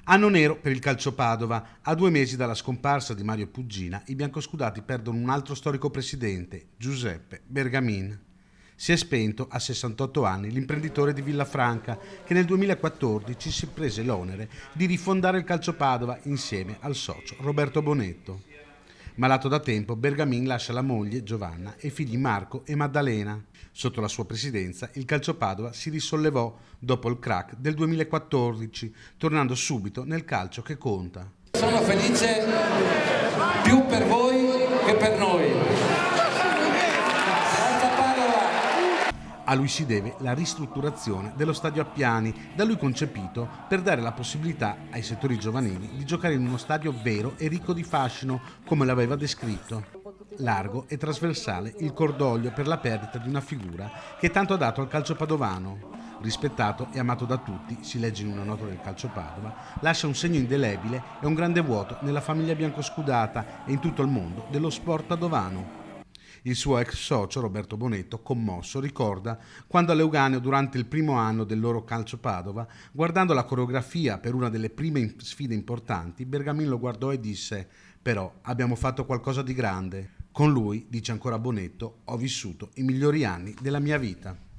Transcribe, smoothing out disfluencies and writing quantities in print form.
Anno nero per il calcio Padova. A 2 mesi dalla scomparsa di Mario Puggina, i biancoscudati perdono un altro storico presidente, Giuseppe Bergamin. Si è spento a 68 anni l'imprenditore di Villafranca che nel 2014 si prese l'onere di rifondare il calcio Padova insieme al socio Roberto Bonetto. Malato da tempo, Bergamin lascia la moglie Giovanna e i figli Marco e Maddalena. Sotto la sua presidenza il calcio Padova si risollevò dopo il crack del 2014, tornando subito nel calcio che conta. Sono felice più per voi che per noi. Forza Padova! A lui si deve la ristrutturazione dello stadio Appiani, da lui concepito per dare la possibilità ai settori giovanili di giocare in uno stadio vero e ricco di fascino, come l'aveva descritto. Largo e trasversale il cordoglio per la perdita di una figura che tanto ha dato al calcio padovano. Rispettato e amato da tutti, si legge in una nota del calcio Padova, lascia un segno indelebile e un grande vuoto nella famiglia biancoscudata e in tutto il mondo dello sport padovano. Il suo ex socio Roberto Bonetto, commosso, ricorda quando a Leuganeo, durante il primo anno del loro calcio Padova, guardando la coreografia per una delle prime sfide importanti, Bergamin lo guardò e disse: «Però abbiamo fatto qualcosa di grande. Con lui, dice ancora Bonetto, ho vissuto i migliori anni della mia vita».